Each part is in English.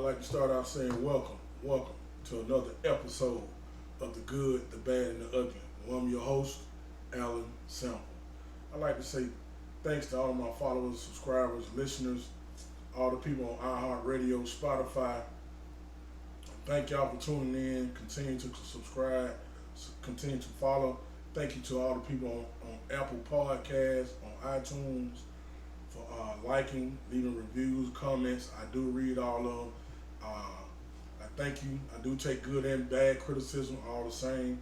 like to start out saying welcome to another episode of The Good, the Bad, and the Ugly. Well, I'm your host, Alan Sample. I'd like to say thanks to all of my followers, subscribers, listeners, all the people on iHeartRadio, Spotify. Thank y'all for tuning in. Continue to subscribe, continue to follow. Thank you to all the people on Apple Podcasts, on iTunes, for liking, leaving reviews, comments. I do read all of them. I thank you. I do take good and bad criticism, all the same.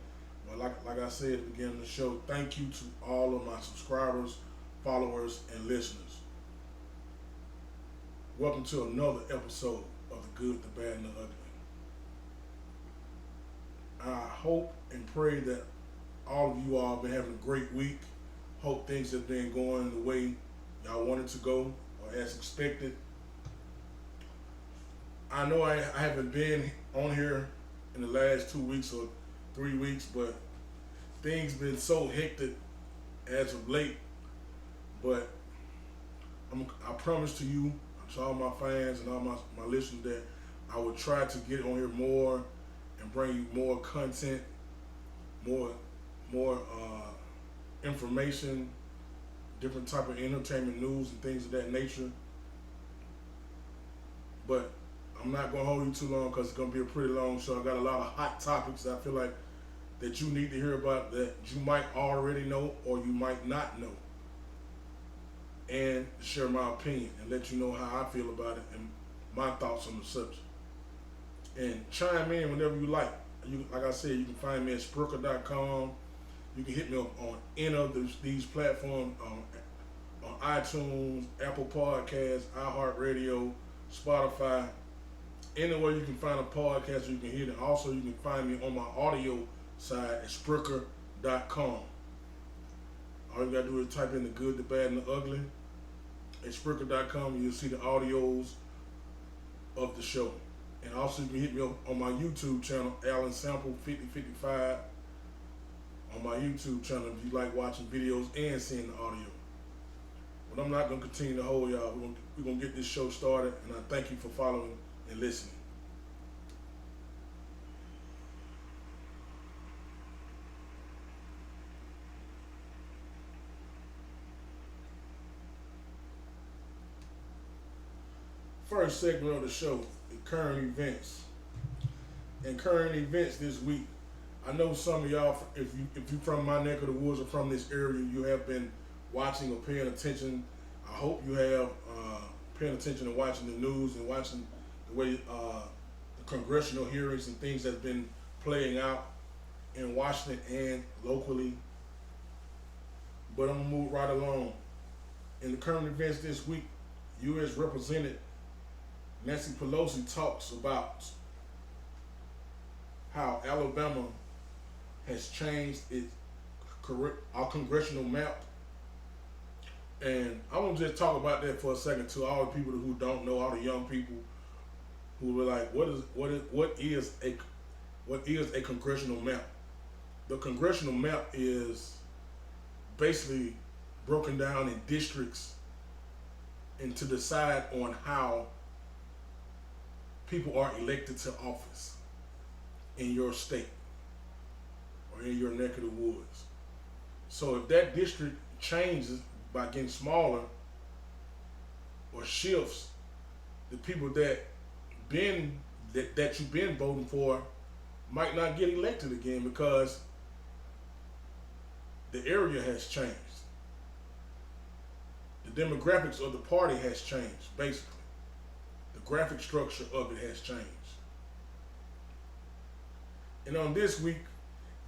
But like I said at the beginning of the show, thank you to all of my subscribers, followers, and listeners. Welcome to another episode of The Good, the Bad, and the Ugly. I hope and pray that all of you all have been having a great week. Hope things have been going the way y'all wanted to go or as expected. I know I haven't been on here in the last 2 weeks or 3 weeks, but things been so hectic as of late. But I promise to you, to all my fans and all my listeners, that I will try to get on here more and bring you more content, more information, different type of entertainment news and things of that nature. But I'm not going to hold you too long because it's going to be a pretty long show. I got a lot of hot topics that I feel like that you need to hear about, that you might already know or you might not know, and share my opinion and let you know how I feel about it and my thoughts on the subject. And chime in whenever you like. Like I said, you can find me at Spreaker.com. You can hit me up on any of these platforms, on iTunes, Apple Podcasts, iHeartRadio, Spotify. Anywhere you can find a podcast, you can hear it. Also, you can find me on my audio side at Spreaker.com. All you gotta do is type in The Good, the Bad, and the Ugly. At Spreaker.com, you'll see the audios of the show. And also, you can hit me up on my YouTube channel, Alan Sample 5055. On my YouTube channel, if you like watching videos and seeing the audio. But I'm not going to continue to hold y'all. We're going to get this show started, and I thank you for following and listening. First segment of the show, the current events. And current events this week. I know some of y'all, if you're from my neck of the woods or from this area, you have been watching or paying attention. I hope you have paying attention and watching the news and watching the way the congressional hearings and things that's been playing out in Washington and locally. But I'm going to move right along. In the current events this week, U.S. Representative Nancy Pelosi talks about how Alabama has changed our congressional map. And I want to just talk about that for a second to all the people who don't know, all the young people who were like, what is a congressional map? The congressional map is basically broken down in districts and to decide on how people are elected to office in your state or in your neck of the woods. So if that district changes by getting smaller or shifts, the people that you've been voting for might not get elected again because the area has changed. The demographics of the party has changed, basically. The graphic structure of it has changed. And on this week,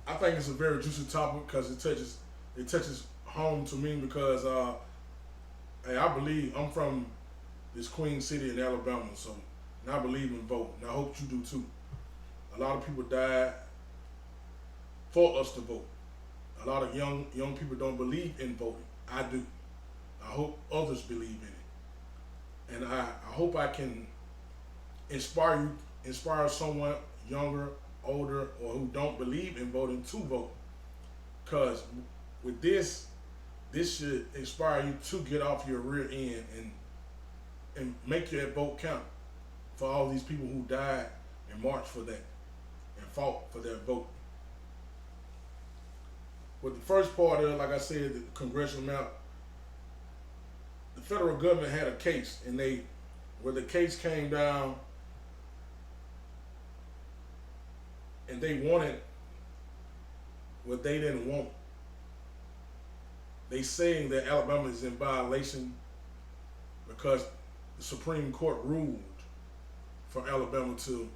I think it's a very juicy topic because it touches home to me because I believe I'm from this Queen City in Alabama, and I believe in voting. And I hope you do too. A lot of people died for us to vote. A lot of young people don't believe in voting. I do. I hope others believe in it, and I hope I can inspire someone younger, older, or who don't believe in voting to vote. Because with this should inspire you to get off your rear end and make your vote count. for all these people who died and marched for that and fought for that vote. But the first part of it, like I said, the congressional map, the federal government had a case, and where the case came down, and they wanted what they didn't want. They saying that Alabama is in violation because the Supreme Court ruled for Alabama to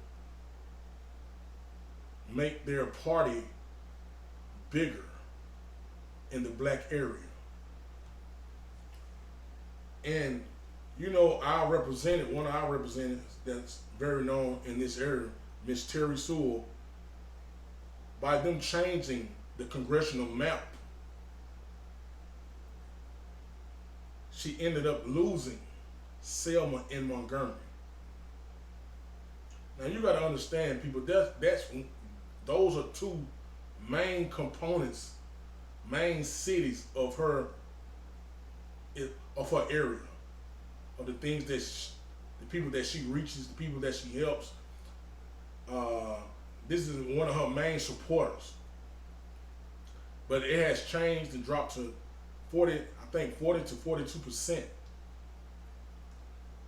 make their party bigger in the black area. And you know, one of our representatives that's very known in this area, Miss Terry Sewell, by them changing the congressional map, she ended up losing Selma and Montgomery. Now you got to understand, people, those are two main components, main cities of her area, of the things that the people that she reaches, the people that she helps. This is one of her main supporters. But it has changed and dropped to 40 to 42%.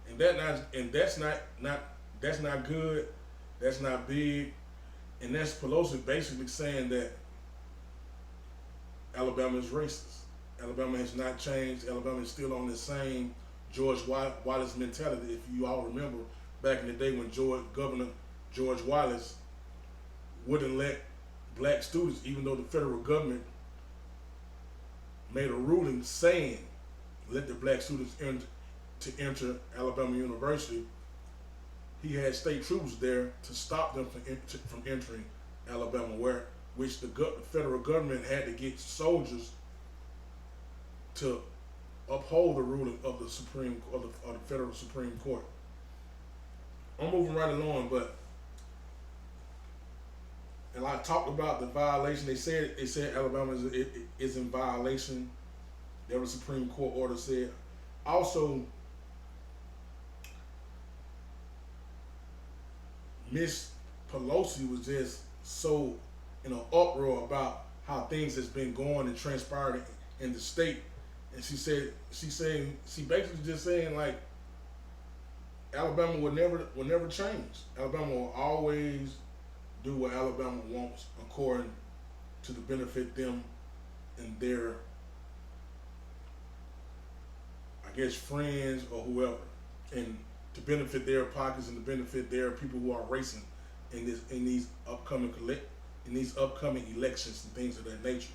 And that's not good. That's not big. And that's Pelosi basically saying that Alabama is racist. Alabama has not changed. Alabama is still on the same George Wallace mentality. If you all remember back in the day when Governor George Wallace wouldn't let black students, even though the federal government made a ruling saying let the black students enter Alabama University, he had state troops there to stop them from entering Alabama, which the federal government had to get soldiers to uphold the ruling of the the federal Supreme Court. I'm moving right along, and I talked about the violation. They said Alabama is in violation. That was Supreme Court order said. Also, Miss Pelosi was just so in an uproar about how things has been going and transpired in the state, and she basically just saying like Alabama will never change. Alabama will always do what Alabama wants according to the benefit them and their, I guess, friends or whoever, and to benefit their pockets and to benefit their people who are racing in these upcoming elections and things of that nature.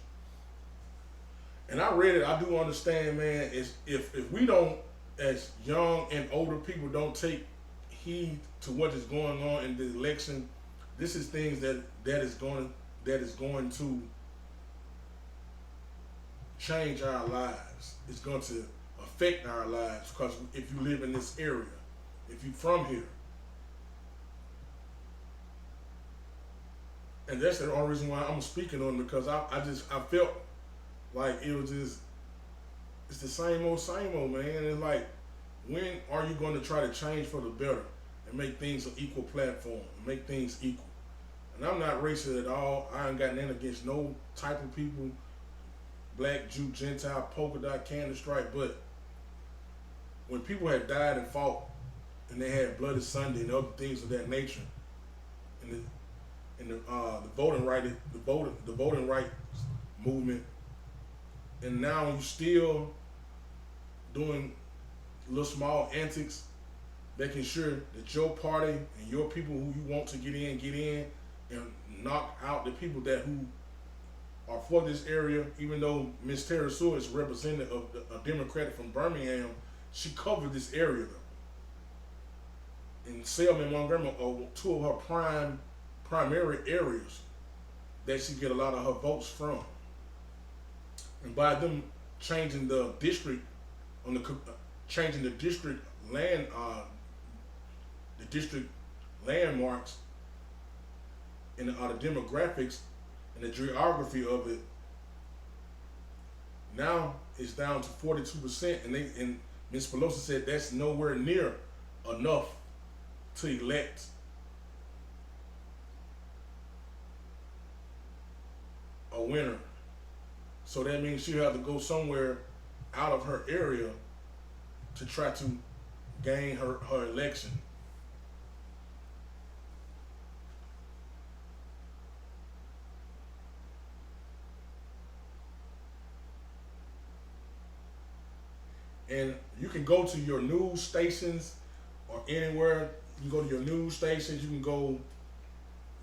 And I read it. I do understand, man. If we don't, as young and older people, don't take heed to what is going on in the election, this is things that is going to change our lives. It's going to affect our lives, because if you live in this area, if you're from here, and that's the only reason why I'm speaking on it, because I felt like it was just, it's the same old, man. And like, when are you going to try to change for the better and make things an equal platform and make things equal? And I'm not racist at all. I ain't got nothing against no type of people, black, Jew, Gentile, polka dot, candy stripe. But when people had died and fought, and they had Bloody Sunday and other things of that nature, and the voting rights movement, and now you still doing little small antics, making sure that your party and your people who you want to get in, and knock out the people who are for this area. Even though Miss Terry Sewell is representative of a Democrat from Birmingham, she covered this area though. And Selma and Montgomery are two of her primary areas that she get a lot of her votes from. And by them changing the district changing the district landmarks and the demographics and the geography of it, now it's down to 42%, and Ms. Pelosi said that's nowhere near enough to elect a winner. So that means she'll have to go somewhere out of her area to try to gain her election. And you can go to your news stations or anywhere. You can go to your news stations. You can go.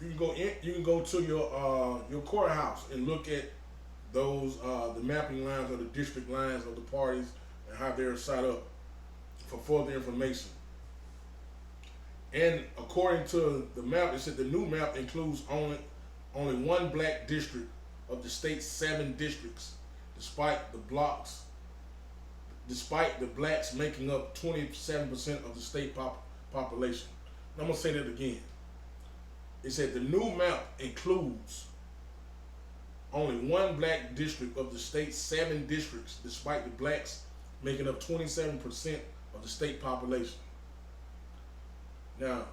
You can go to your courthouse and look at those the mapping lines or the district lines of the parties and how they're set up for further information. And according to the map, it said the new map includes only one black district of the state's 7 districts, despite the blacks making up 27% of the state population. And I'm gonna say that again. It said the new map includes only one black district of the state's 7 districts, despite the blacks making up 27% of the state population. Now,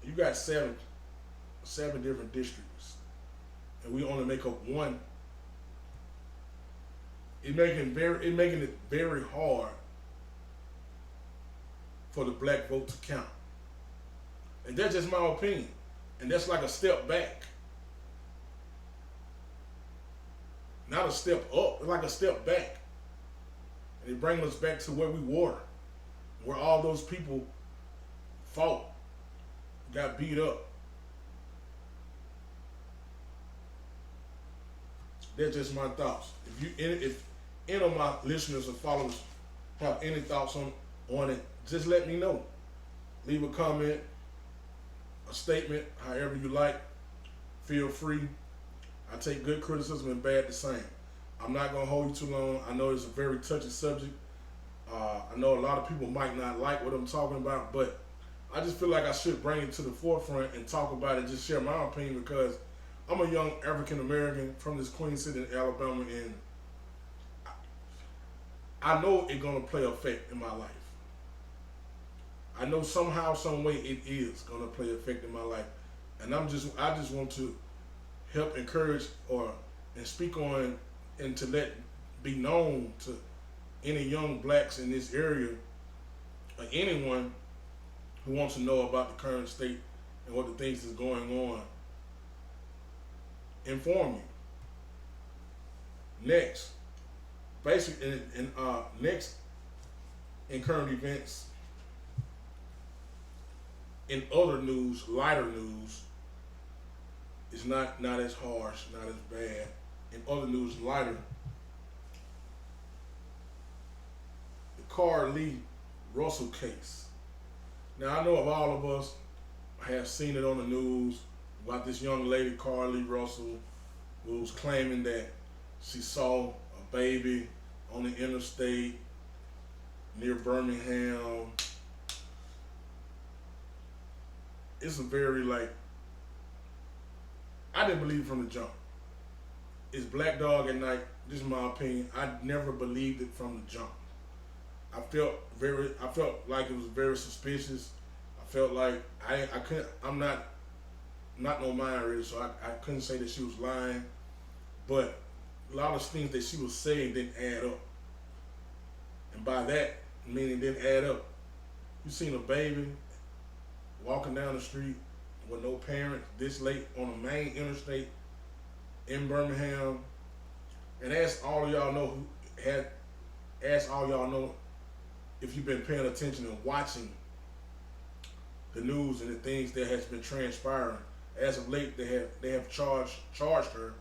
you got seven different districts, and we only make up one. It making it very hard for the black vote to count. And that's just my opinion. And that's like a step back. Not a step up, it's like a step back. And it brings us back to where we were, where all those people fought, got beat up. That's just my thoughts. If any of my listeners or followers have any thoughts on it, just let me know. Leave a comment, a statement, however you like. Feel free. I take good criticism and bad the same. I'm not going to hold you too long. I know it's a very touchy subject. I know a lot of people might not like what I'm talking about, but I just feel like I should bring it to the forefront and talk about it, just share my opinion, because I'm a young African American from this Queen City in Alabama, and I know it's going to play an effect in my life. I know somehow, some way it is going to play an effect in my life. And I just want to help encourage and speak on and to let be known to any young blacks in this area or anyone who wants to know about the current state and what the things is going on. Inform you. Next, next in current events, in other news, lighter news, is not as harsh, not as bad. In other news, lighter, the Carlee Russell case. Now, I know of all of us have seen it on the news about this young lady, Carlee Russell, who was claiming that she saw a baby on the interstate near Birmingham. It's a very, I didn't believe it from the jump. It's Black Dog at Night. This is my opinion. I never believed it from the jump. I felt like it was very suspicious. I felt like I'm not no mind reader, so I couldn't say that she was lying. But a lot of things that she was saying didn't add up. And by that, meaning it didn't add up. You seen a baby walking down the street with no parents this late on the main interstate in Birmingham. And ask all of y'all know if you've been paying attention and watching the news and the things that has been transpiring. As of late, they have charged her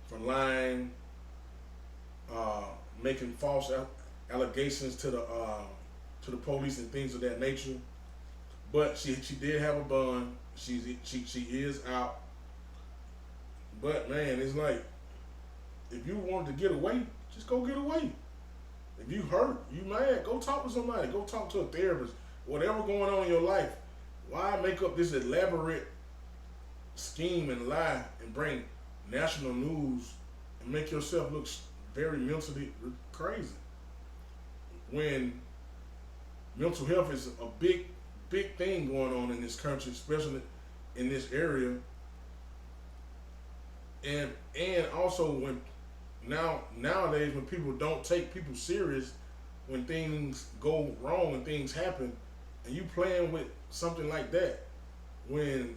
for lying, making false allegations to the police and things of that nature. But she did have a bond. She is out. But man, it's like, if you wanted to get away, just go get away. If you hurt, you mad, go talk to somebody. Go talk to a therapist. Whatever going on in your life, why make up this elaborate scheme and lie and bring national news and make yourself look very mentally crazy? When mental health is a big big thing going on in this country, especially in this area. And also when nowadays when people don't take people serious, when things go wrong and things happen, and you playing with something like that, when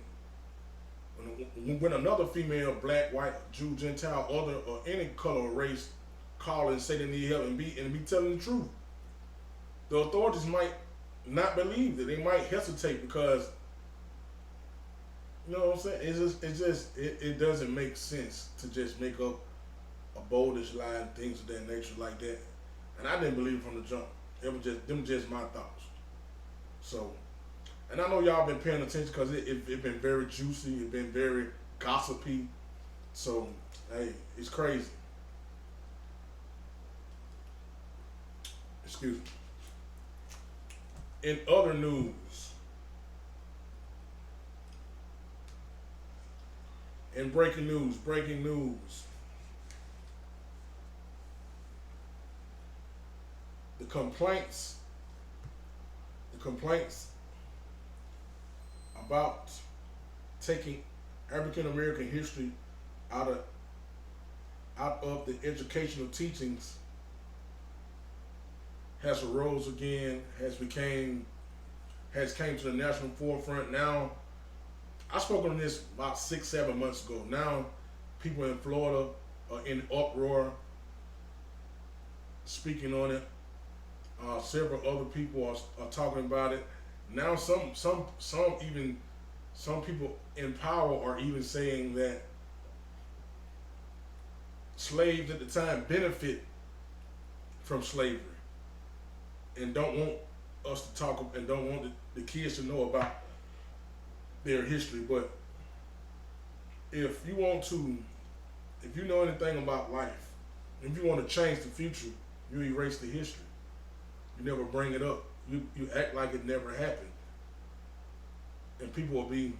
when another female, black, white, Jew, Gentile, other or any color or race call and say they need help and be telling the truth, the authorities might not believe that. They might hesitate because you know what I'm saying. It doesn't make sense to just make up a boldish lie and things of that nature like that. And I didn't believe it from the jump. It was just my thoughts. So, and I know y'all been paying attention because it been very juicy. It been very gossipy. So, hey, it's crazy. Excuse me. In other news, in breaking news, the complaints about taking African American history out of the educational teachings has arose again, came to the national forefront. Now, I spoke on this about 6-7 months ago. Now, people in Florida are in uproar, speaking on it. Several other people are talking about it. Now, some people in power are even saying that slaves at the time benefit from slavery and don't want us to talk and don't want the kids to know about their history. But if you know anything about life, if you want to change the future, you erase the history. You never bring it up. You act like it never happened. And people will be,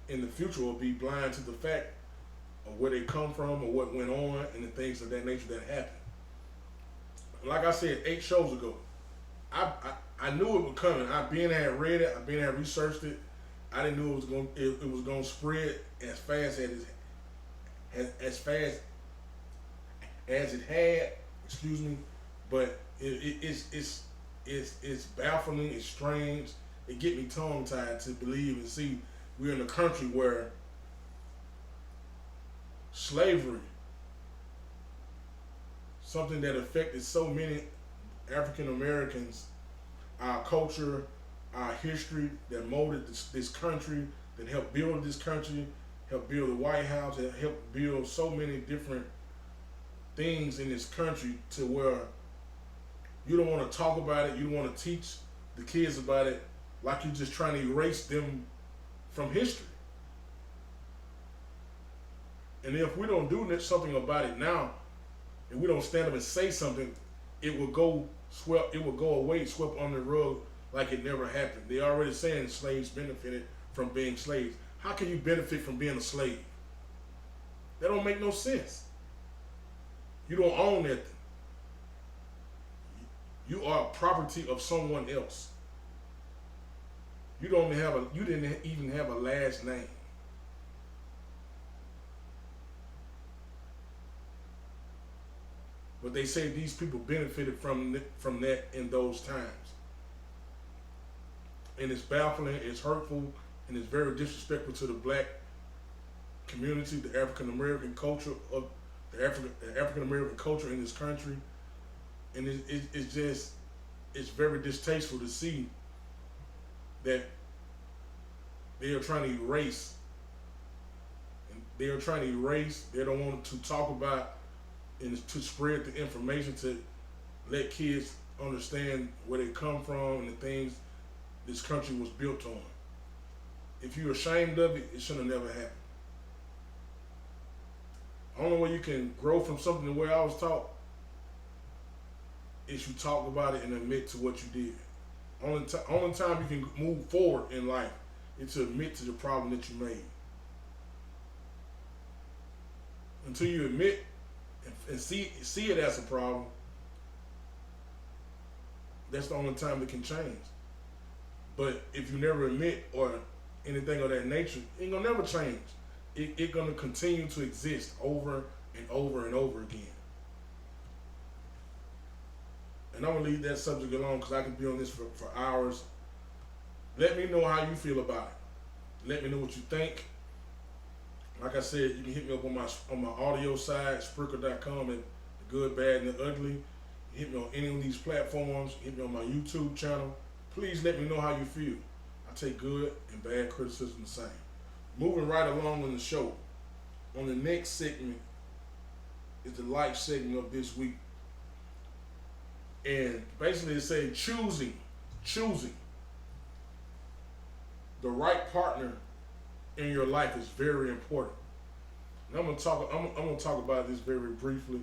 in the future, will be blind to the fact of where they come from or what went on and the things of that nature that happened. Like I said 8 shows ago, I knew it was coming. I've been had read it. I've been had researched it. I didn't know it was going to spread as fast as it had. Excuse me, but it's baffling. It's strange. It get me tongue tied to believe and see we're in a country where slavery, something that affected so many African Americans, our culture, our history, that molded this country, that helped build this country, helped build the White House, that helped build so many different things in this country, to where you don't want to talk about it, you don't want to teach the kids about it, like you're just trying to erase them from history. And if we don't do something about it now, and we don't stand up and say something, it will go away, swept under the rug like it never happened. They already saying slaves benefited from being slaves. How can you benefit from being a slave? That don't make no sense. You don't own that. You are property of someone else. You didn't even have a last name. But they say these people benefited from that in those times. And it's baffling, it's hurtful, and it's very disrespectful to the black community, the African American culture of the African American culture in this country. And it's very distasteful to see that they are trying to erase. They don't want to talk about and to spread the information to let kids understand where they come from and the things this country was built on. If you're ashamed of it, it should have never happened. Only way you can grow from something the way I was taught is you talk about it and admit to what you did. Only time you can move forward in life is to admit to the problem that you made. Until you admit and see it as a problem, that's the only time it can change. But if you never admit or anything of that nature, it ain't gonna never change. It gonna continue to exist over and over and over again. And I'm gonna leave that subject alone because I can be on this for hours. Let me know how you feel about it. Let me know what you think. Like I said, you can hit me up on my audio side, Spreaker.com, and the good, bad, and the ugly. Hit me on any of these platforms. Hit me on my YouTube channel. Please let me know how you feel. I take good and bad criticism the same. Moving right along in the show. On the next segment is the life segment of this week. And basically it says choosing the right partner in your life is very important. And I'm gonna talk about this very briefly.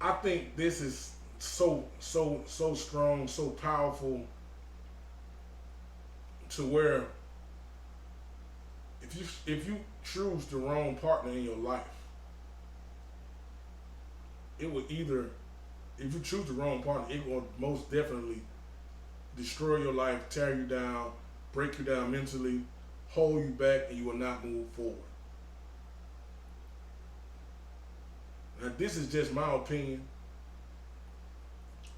I think this is so strong, so powerful, to where if you choose the wrong partner in your life, it will either, if you choose the wrong partner, it will most definitely destroy your life, tear you down, break you down mentally, hold you back, and you will not move forward. Now, this is just my opinion.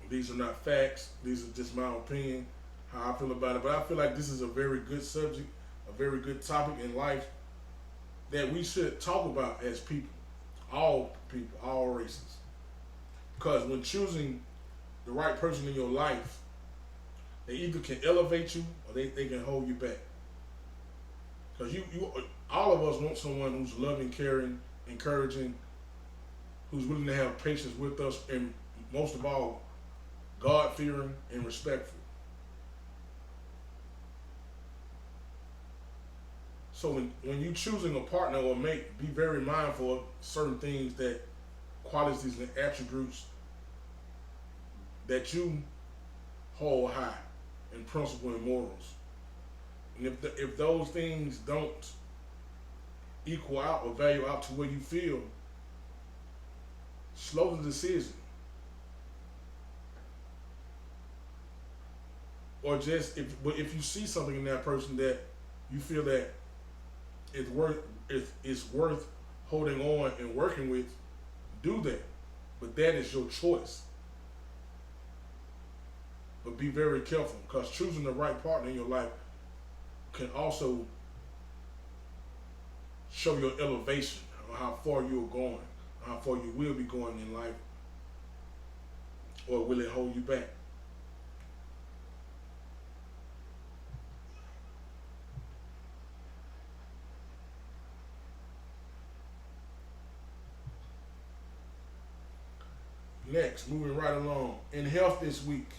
These are not facts. These are just my opinion, how I feel about it. But I feel like this is a very good subject, a very good topic in life that we should talk about as people, all races. Because when choosing the right person in your life, they either can elevate you or they can hold you back. Because all of us want someone who's loving, caring, encouraging, who's willing to have patience with us, and most of all, God-fearing and respectful. So when you choosing a partner or mate, be very mindful of certain things, that qualities and attributes that you hold high in principle and morals. And if those things don't equal out or value out to where you feel, slow the decision. Or just if you see something in that person that you feel that it's worth holding on and working with, do that. But that is your choice. But be very careful, because choosing the right partner in your life can also show your elevation, or how far you're going, how far you will be going in life, or will it hold you back? Next, moving right along. In health this week,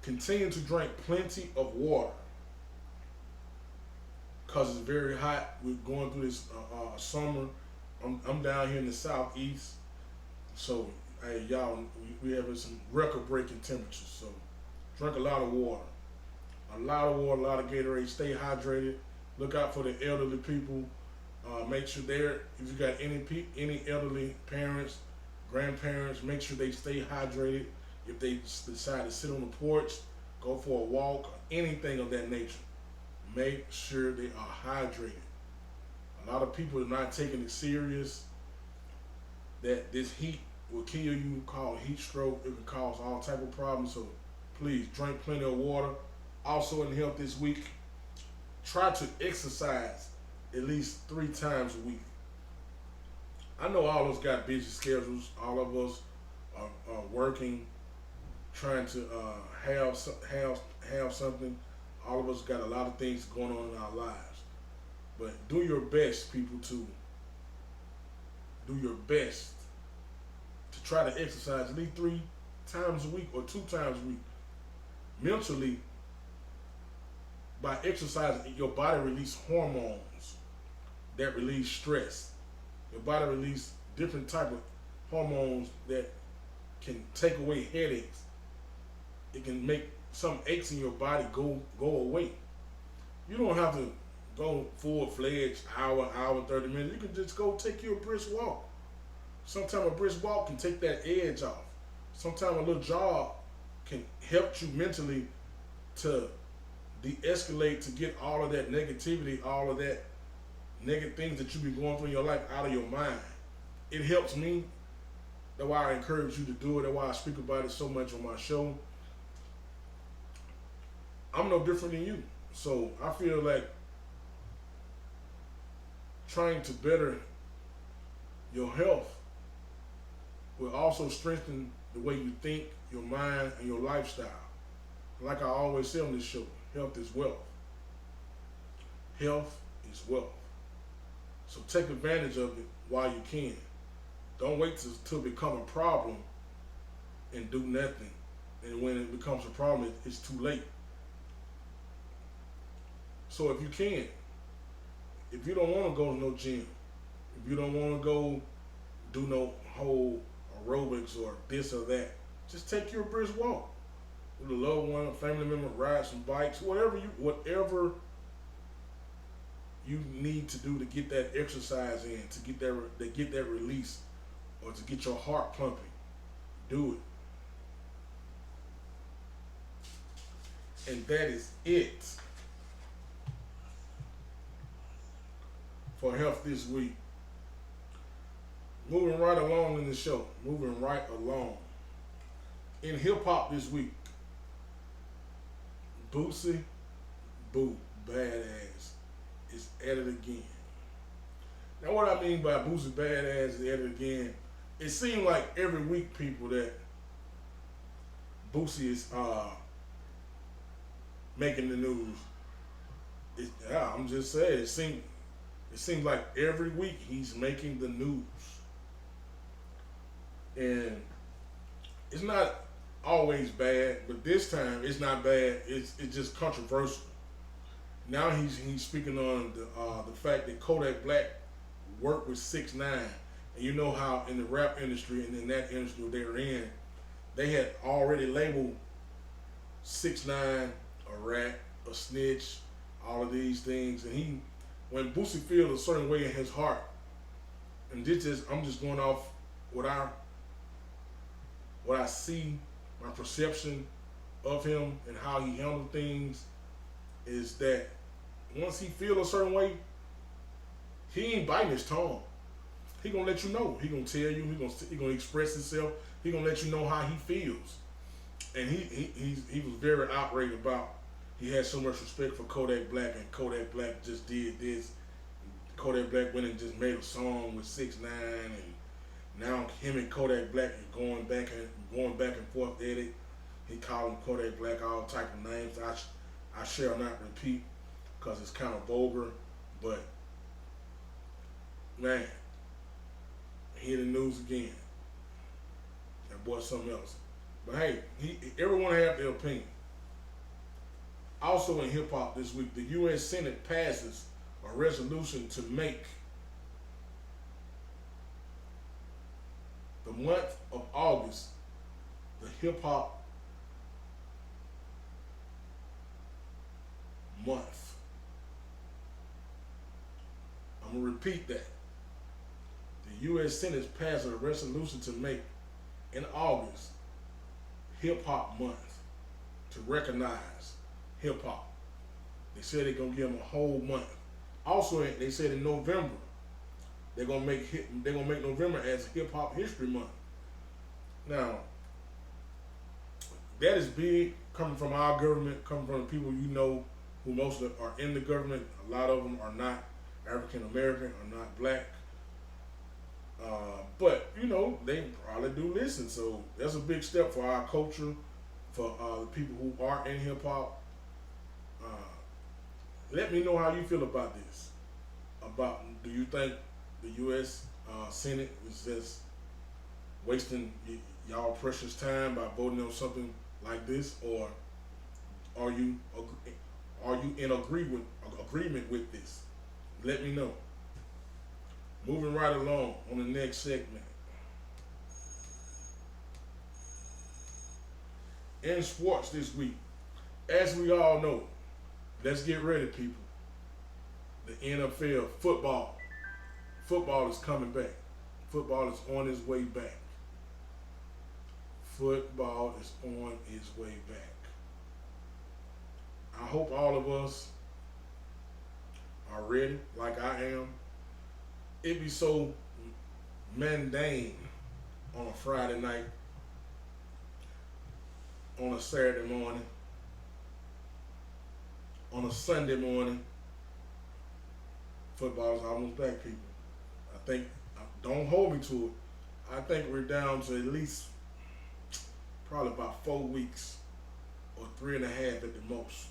continue to drink plenty of water, because it's very hot. We're going through this summer. I'm down here in the southeast, so hey y'all, we having some record-breaking temperatures. So drink a lot of water, a lot of Gatorade. Stay hydrated. Look out for the elderly people. Make sure if you got any elderly parents, grandparents, make sure they stay hydrated. If they decide to sit on the porch, go for a walk, or anything of that nature, make sure they are hydrated. A lot of people are not taking it serious, that this heat will kill you, called heat stroke. It can cause all type of problems. So please drink plenty of water. Also in health this week, try to exercise at least 3 times a week. I know all of us got busy schedules. All of us are working, trying to have something. All of us got a lot of things going on in our lives. But do your best, people, to do your best to try to exercise at least 3 times a week or 2 times a week. Mentally, by exercising, your body releases hormones that release stress. Your body releases different type of hormones that can take away headaches. It can make some aches in your body go away. You don't have to go full-fledged hour, 30 minutes. You can just go take you a brisk walk. Sometimes a brisk walk can take that edge off. Sometimes a little job can help you mentally to de-escalate, to get all of that negativity, all of that negative things that you be going through in your life out of your mind. It helps me. That's why I encourage you to do it. That's why I speak about it so much on my show. I'm no different than you. So I feel like trying to better your health will also strengthen the way you think, your mind, and your lifestyle. Like I always say on this show, health is wealth. Health is wealth. So take advantage of it while you can. Don't wait till it become a problem and do nothing. And when it becomes a problem, it's too late. So if you can, if you don't want to go to no gym, if you don't want to go do no whole aerobics or this or that, just take your brisk walk with a loved one, a family member, ride some bikes, whatever you need to do to get that exercise in, to get that release, or to get your heart pumping. Do it. And that is it for health this week. Moving right along in the show. Moving right along. In hip hop this week, Boosie Boo Badass is at it again. Now what I mean by Boosie Badass is at it again, it seems like every week, people, that Boosie is making the news. I'm just saying, it seems like every week he's making the news. And it's not always bad, but this time it's not bad. It's just controversial. Now he's speaking on the fact that Kodak Black worked with 6ix9ine, and you know how in the rap industry and in that industry they're in, they had already labeled 6ix9ine a rat, a snitch, all of these things. And when Boosie feels a certain way in his heart, and I'm just going off what I see, my perception of him and how he handled things, is that once he feels a certain way, he ain't biting his tongue. He gonna let you know. He gonna tell you. He gonna express himself. He gonna let you know how he feels. And he was very outraged about. He had so much respect for Kodak Black, and Kodak Black just did this. Kodak Black went and just made a song with 6ix9ine, and now him and Kodak Black are going back and forth at it. He calling Kodak Black all type of names. I shall not repeat because it's kind of vulgar, but man, he in the news again. That boy's something else. But hey, everyone have their opinion. Also in hip hop this week, the U.S. Senate passes a resolution to make the month of August the hip hop month. I'm gonna repeat that. The U.S. Senate passed a resolution to make in August hip hop month, to recognize hip hop. They said they're gonna give them a whole month. Also, they said in November they're gonna make November as Hip Hop History Month. Now, that is big, coming from our government, coming from the people you know who mostly are in the government. A lot of them are not African American, are not black. But you know, they probably do listen. So that's a big step for our culture, for the people who are in hip hop. Let me know how you feel about this. Do you think the U.S. Senate is just wasting y'all precious time by voting on something like this, or are you in agreement with this? Let me know. Moving right along on the next segment. In sports this week, as we all know, let's get ready, people. The NFL, football is coming back. Football is on its way back. Football is on its way back. I hope all of us are ready, like I am. It be so mundane on a Friday night, on a Saturday morning, on a Sunday morning. Football is almost back, people. I think, don't hold me to it. I think we're down to at least probably about 4 weeks or 3.5 at the most.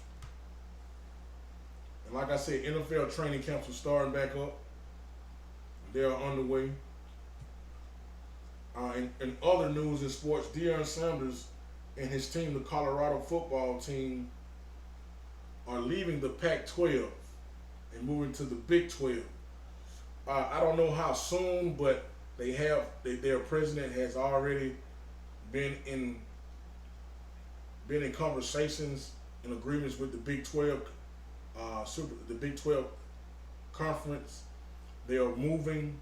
And like I said, NFL training camps are starting back up. They are underway. In other news in sports, Deion Sanders and his team, the Colorado football team, are leaving the Pac-12 and moving to the Big 12. I don't know how soon, but their president has already been in conversations and agreements with the Big 12, the Big 12 conference. They are moving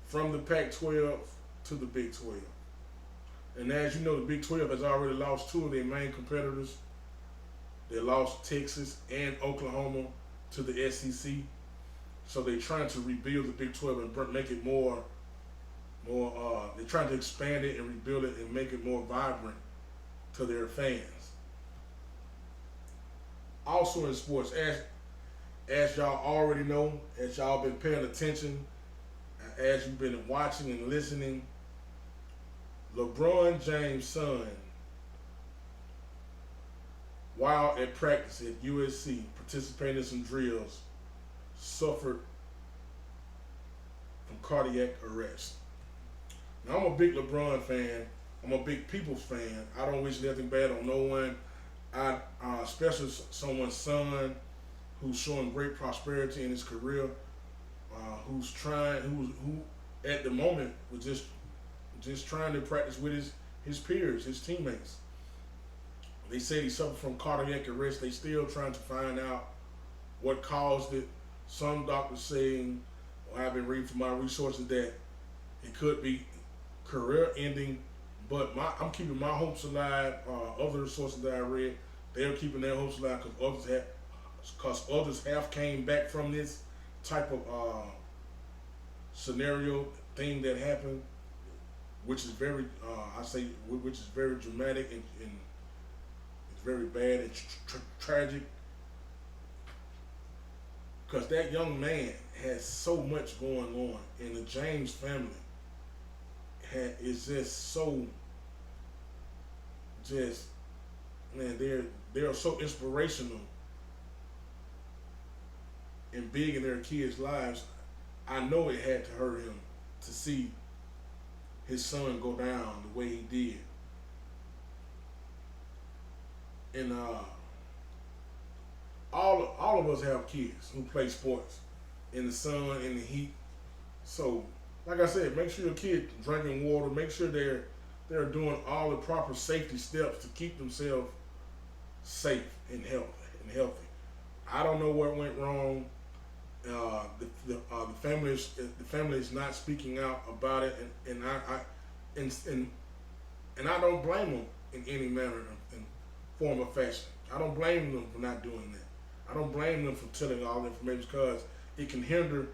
from the Pac-12 to the Big 12. And as you know, the Big 12 has already lost 2 of their main competitors. They lost Texas and Oklahoma to the SEC. So they're trying to rebuild the Big 12 and make it more, they're trying to expand it and rebuild it and make it more vibrant to their fans. Also in sports, as y'all already know, as y'all been paying attention, as you've been watching and listening, LeBron James' son, while at practice at USC, participating in some drills, suffered from cardiac arrest. Now, I'm a big LeBron fan. I'm a big Peoples fan. I don't wish nothing bad on no one. Especially someone's son who's showing great prosperity in his career, who at the moment was just trying to practice with his peers, his teammates. They said he suffered from cardiac arrest. They still trying to find out what caused it. Some doctors saying, or I've been reading from my resources, that it could be career ending, but I'm keeping my hopes alive. Other sources that I read, they're keeping their hopes alive because others have came back from this type of scenario thing that happened, which is very, which is very dramatic and it's very bad and tragic. Because that young man has so much going on, and the James family is just so, man, they're so inspirational and big in their kids' lives. I know it had to hurt him to see his son go down the way he did. And all of us have kids who play sports in the sun, in the heat. So, like I said, make sure your kid drinking water. Make sure they're doing all the proper safety steps to keep themselves safe and healthy. I don't know what went wrong. The family is not speaking out about it, and I don't blame them in any manner and form or fashion. I don't blame them for not doing that. I don't blame them for telling all the information, because it can hinder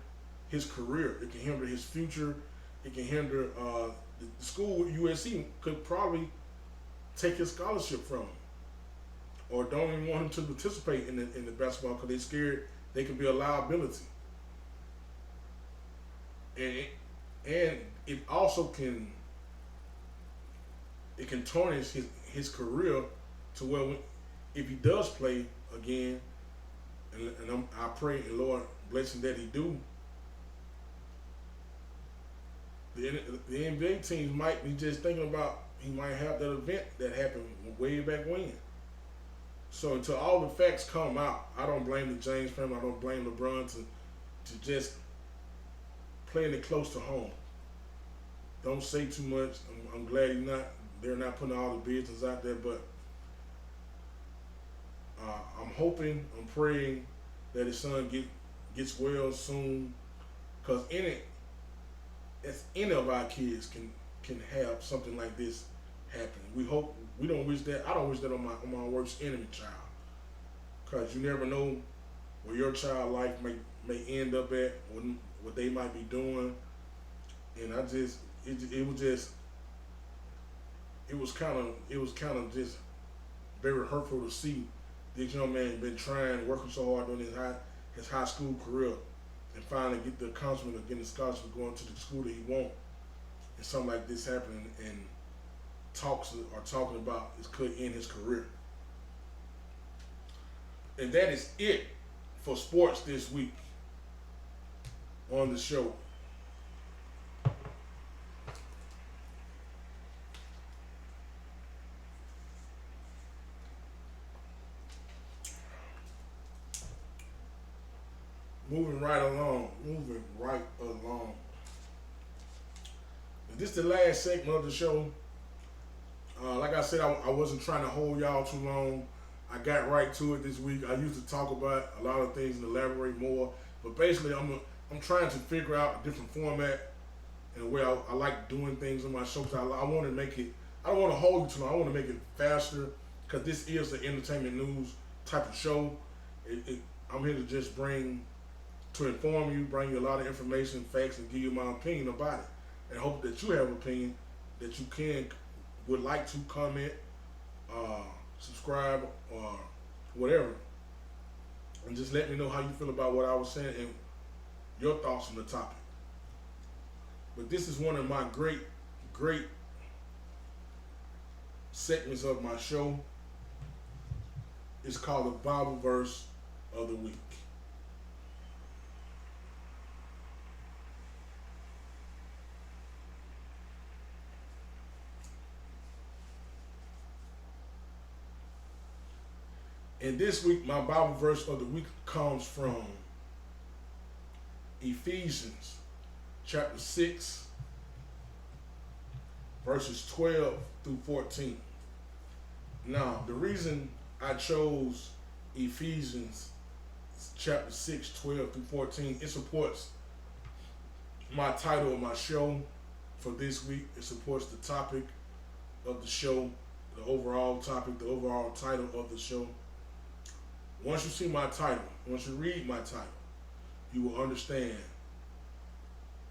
his career. It can hinder his future. It can hinder the school. USC could probably take his scholarship from him, or don't even want him to participate in the basketball because they're scared they could be a liability. And it also can tarnish his career to where if he does play again, and I pray and Lord bless him that he do, the NBA teams might be just thinking about he might have that event that happened way back when. So until all the facts come out, I don't blame the James family. I don't blame LeBron to just playing it close to home. Don't say too much. I'm glad they're not putting all the business out there, but I'm hoping, I'm praying that his son gets well soon, because any of our kids can have something like this happen. We don't wish that. I don't wish that on my worst enemy child, because you never know where your child life may end up at, what they might be doing. And it was kind of just very hurtful to see this young man been working so hard on his high school career, and finally get the accomplishment of getting a scholarship going to the school that he wants, and something like this happening, and talking about it could end his career. And that is it for sports this week on the show. Moving right along. And this is the last segment of the show. Like I said, I wasn't trying to hold y'all too long. I got right to it this week. I used to talk about a lot of things and elaborate more, but basically I'm trying to figure out a different format and a way I like doing things on my show. Cause I want to make it. I don't want to hold you too long. I want to make it faster, because this is the entertainment news type of show. I'm here to just inform you, bring you a lot of information, facts, and give you my opinion about it. And hope that you have an opinion that you would like to comment, subscribe, or whatever. And just let me know how you feel about what I was saying and your thoughts on the topic. But this is one of my great segments of my show. It's called the Bible Verse of the Week. And this week, my Bible verse of the week comes from Ephesians chapter 6, verses 12 through 14. Now, the reason I chose Ephesians chapter 6, 12 through 14, it supports my title of my show for this week. It supports the topic of the show, the overall topic, the overall title of the show. Once you see my title, once you read my title, you will understand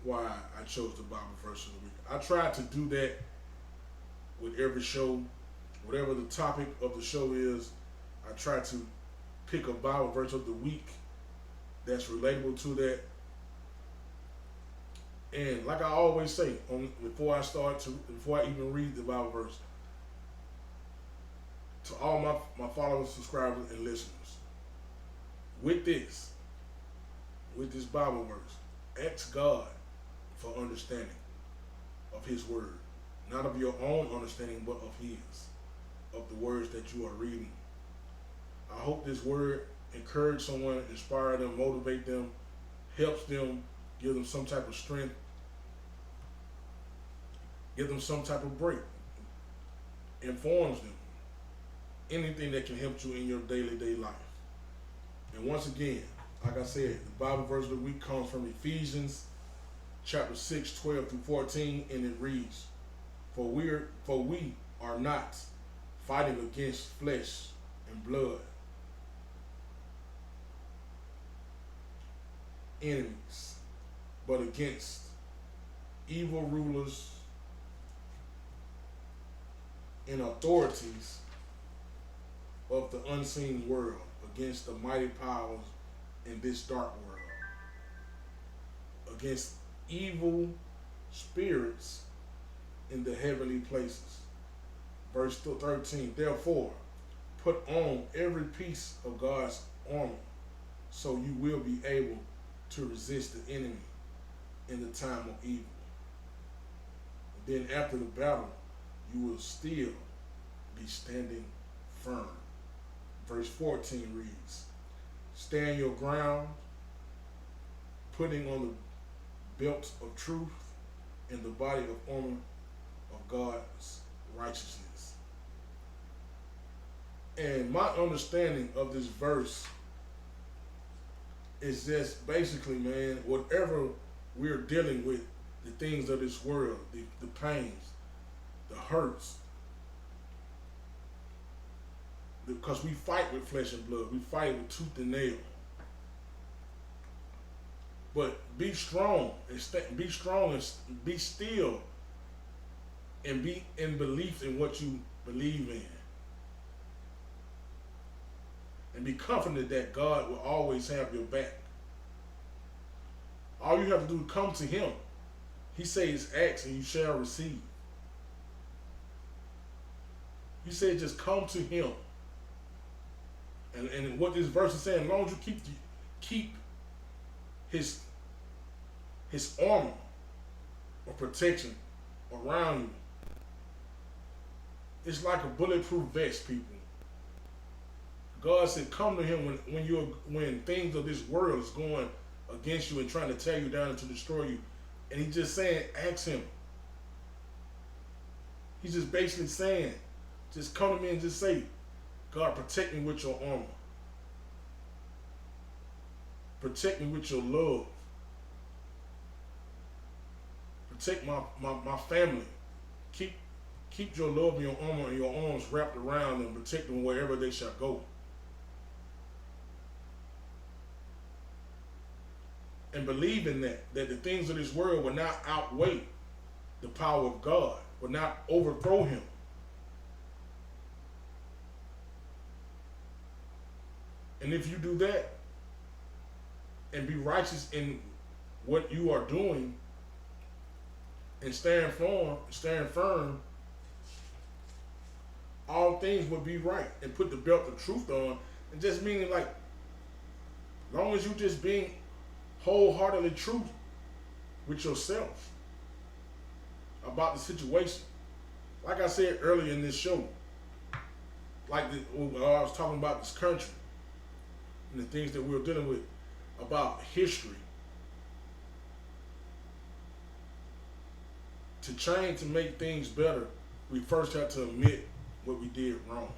why I chose the Bible verse of the week. I try to do that with every show. Whatever the topic of the show is, I try to pick a Bible verse of the week that's relatable to that. And like I always say, before I even read the Bible verse, to all my followers, subscribers, and listeners, with this Bible verse, ask God for understanding of His word, not of your own understanding, but of the words that you are reading. I hope this word encourage someone, inspire them, motivate them, helps them, give them some type of strength, give them some type of break, informs them, anything that can help you in your day life. And once again, like I said, the Bible verse of the week comes from Ephesians chapter 6, 12 through 14, and it reads, For we are not fighting against flesh and blood, enemies, but against evil rulers and authorities of the unseen world, against the mighty powers in this dark world, against evil spirits in the heavenly places. Verse 13, therefore, put on every piece of God's armor, so you will be able to resist the enemy in the time of evil. And then after the battle, you will still be standing firm. Verse 14 reads, stand your ground, putting on the belt of truth and the body of armor of God's righteousness. And my understanding of this verse is just basically, man, whatever we're dealing with, the things of this world, the pains, the hurts, because we fight with flesh and blood. We fight with tooth and nail. But be strong and be strong and be still and be in belief in what you believe in. And be confident that God will always have your back. All you have to do is come to him. He says, ask and you shall receive. He said, just come to him. And what this verse is saying, as long as you keep his armor of protection around you, it's like a bulletproof vest, people. God said, come to him when things of this world is going against you and trying to tear you down and to destroy you. And he's just saying, ask him. He's just basically saying, just come to me and just say, God, protect me with your armor. Protect me with your love. Protect my family. Keep your love and your armor and your arms wrapped around them, protect them wherever they shall go. And believe in that the things of this world will not outweigh the power of God, will not overthrow him. And if you do that and be righteous in what you are doing and stand firm, all things will be right. And put the belt of truth on, and just meaning like, long as you just being wholeheartedly true with yourself about the situation. Like I said earlier in this show, I was talking about this country and the things that we're dealing with about history. To change, to make things better, we first have to admit what we did wrong.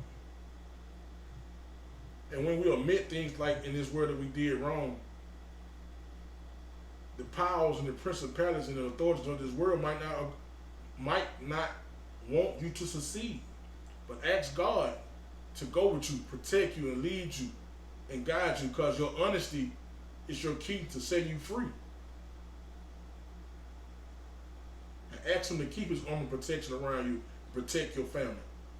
And when we admit things like in this world that we did wrong, the powers and the principalities and the authorities of this world might not want you to succeed. But ask God to go with you, protect you, and lead you and guide you, because your honesty is your key to setting you free. And ask him to keep his armor protection around you, protect your family.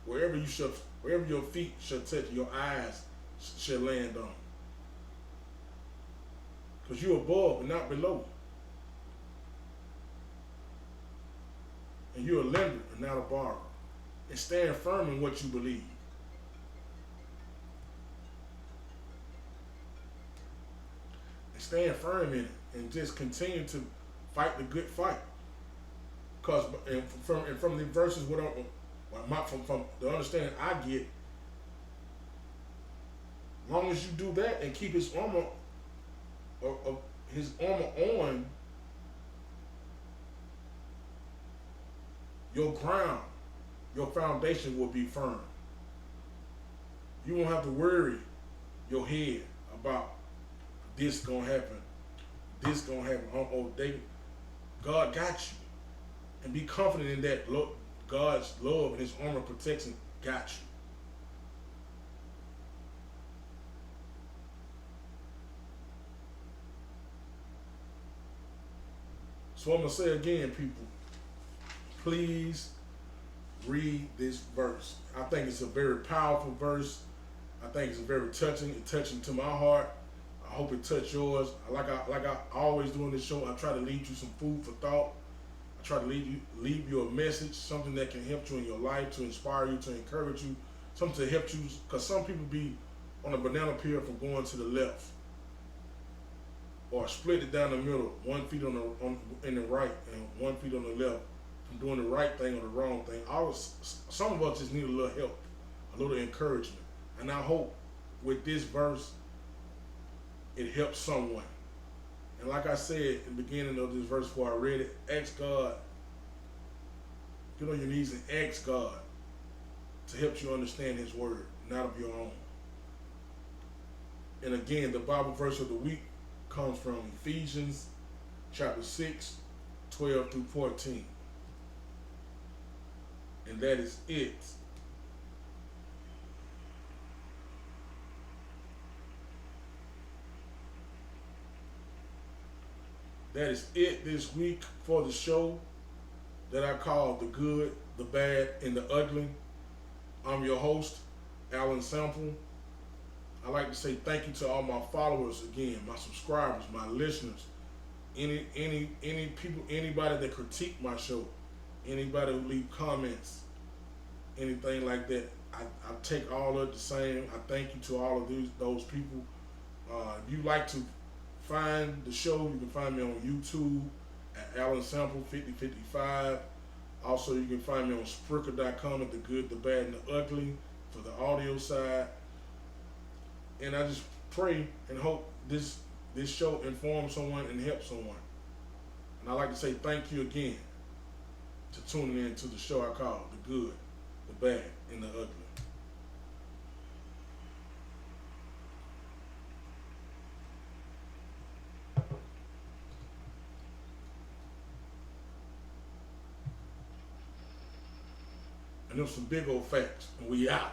Wherever your feet shall touch, your eyes shall land on. Because you're above and not below. And you're a lender and not a borrower. And stand firm in what you believe. And stand firm in it. And just continue to fight the good fight. Because from the verses, from the understanding I get, as long as you do that and keep his armor on, your ground, your foundation will be firm. You won't have to worry your head about this gonna happen, this gonna happen. Oh, David, God got you. And be confident in that God's love and his armor protection got you. So I'm going to say again, people, please read this verse. I think it's a very powerful verse. I think it's very touching. It's touching to my heart. I hope it touched yours. Like I always do in this show, I try to leave you some food for thought. I try to leave you a message, something that can help you in your life, to inspire you, to encourage you, something to help you, because some people be on a banana peel from going to the left, or split it down the middle, 1 foot in the right and 1 foot on the left, from doing the right thing or the wrong thing. Some of us just need a little help, a little encouragement. And I hope with this verse, it helps someone. And like I said in the beginning of this verse before I read it, ask God, get on your knees and ask God to help you understand his word, not of your own. And again, the Bible verse of the week comes from Ephesians chapter 6, 12 through 14. And that is it. that is it this week for the show that I call The Good, the Bad, and the Ugly. I'm your host, Alan Sample. I'd like to say thank you to all my followers again, my subscribers, my listeners, any people, anybody that critique my show, anybody who leave comments, anything like that. I take all of it the same. I thank you to all of those people. If you like to find the show, you can find me on YouTube at Alan Sample 5055. Also, you can find me on Spreaker.com at The Good, the Bad, and the Ugly for the audio side. And I just pray and hope this show informs someone and helps someone. And I'd like to say thank you again to tuning in to the show I call The Good, the Bad, and the Ugly. And there's some big old facts. And we out.